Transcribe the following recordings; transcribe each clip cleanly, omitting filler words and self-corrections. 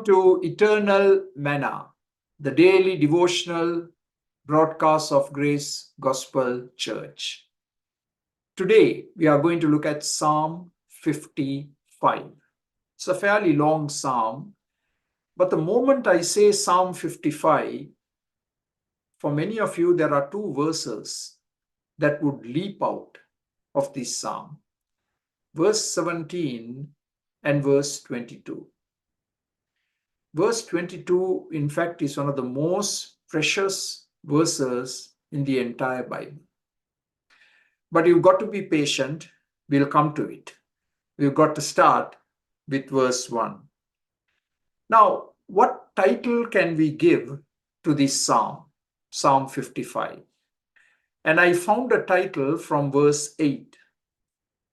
to Eternal Manna, the daily devotional broadcast of Grace Gospel Church. Today, we are going to look at Psalm 55. It's a fairly long psalm, but the moment I say Psalm 55, for many of you, there are two verses that would leap out of this psalm. Verse 17 and verse 22. Verse 22, in fact, is one of the most precious verses in the entire Bible. But you've got to be patient. We'll come to it. We've got to start with verse 1. Now, what title can we give to this psalm, Psalm 55? And I found a title from verse 8,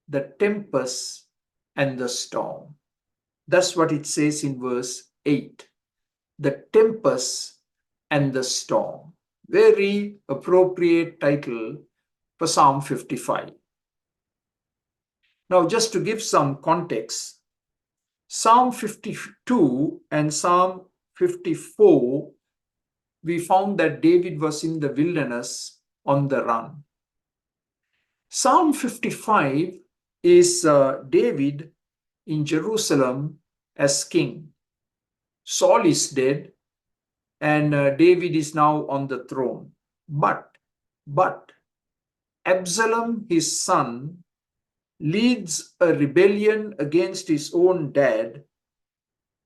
The Tempest and the Storm. That's what it says in verse 8. The tempest and the storm. Very appropriate title for Psalm 55. Now, just to give some context, Psalm 52 and Psalm 54, we found that David was in the wilderness on the run. Psalm 55 is David in Jerusalem as king. Saul is dead, and David is now on the throne. But Absalom, his son, leads a rebellion against his own dad,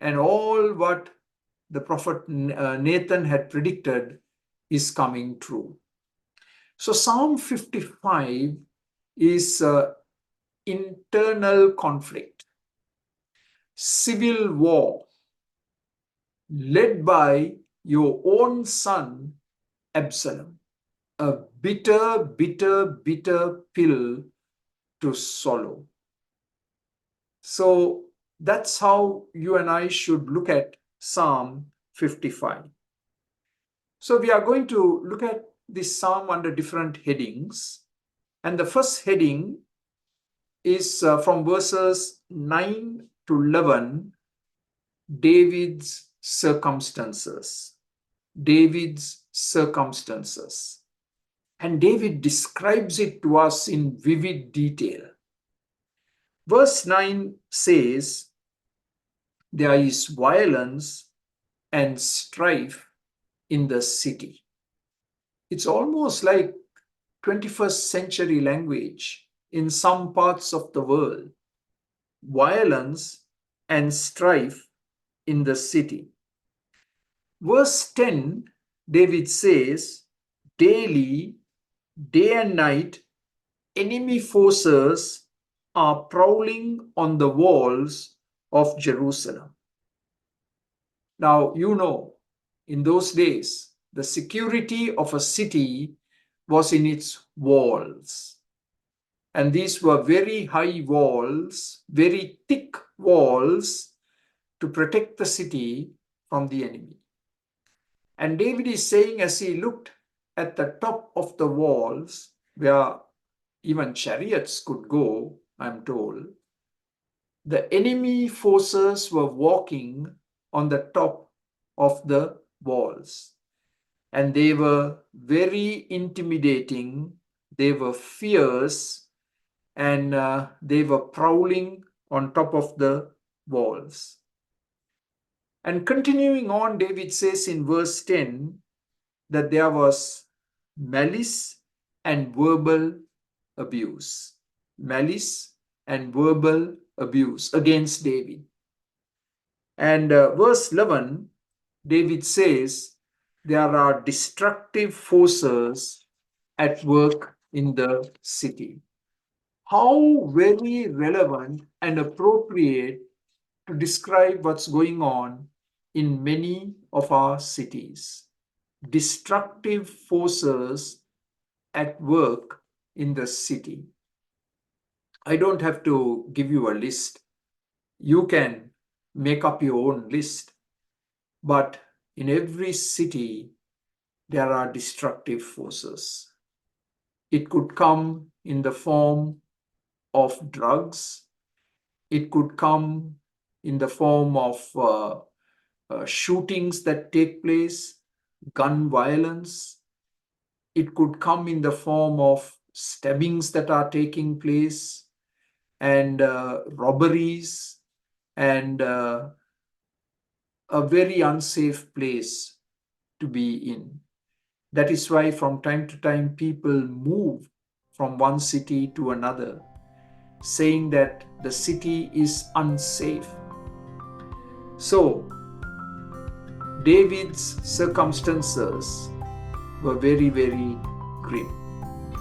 and all what the prophet Nathan had predicted is coming true. So Psalm 55 is internal conflict, civil war, led by your own son, Absalom. A bitter, bitter, bitter pill to swallow. So that's how you and I should look at Psalm 55. So we are going to look at this psalm under different headings. And the first heading is from verses 9 to 11, David's circumstances. David's circumstances. And David describes it to us in vivid detail. Verse 9 says, there is violence and strife in the city. It's almost like 21st century language in some parts of the world. Violence and strife in the city. Verse 10, David says, daily, day and night, enemy forces are prowling on the walls of Jerusalem. Now, you know, in those days, the security of a city was in its walls. And these were very high walls, very thick walls to protect the city from the enemy. And David is saying, as he looked at the top of the walls, where even chariots could go, I'm told, the enemy forces were walking on the top of the walls. And they were very intimidating, they were fierce, and they were prowling on top of the walls. And continuing on, David says in verse 10 that there was malice and verbal abuse. Malice and verbal abuse against David. And verse 11, David says, there are destructive forces at work in the city. How very relevant and appropriate to describe what's going on in many of our cities. Destructive forces at work in the city. I don't have to give you a list. You can make up your own list. But in every city, there are destructive forces. It could come in the form of drugs. It could come in the form of shootings that take place, gun violence. It could come in the form of stabbings that are taking place, and robberies, and a very unsafe place to be in. That is why from time to time people move from one city to another, saying that the city is unsafe. So, David's circumstances were very, very grim.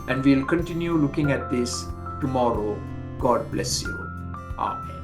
And we'll continue looking at this tomorrow. God bless you. Amen.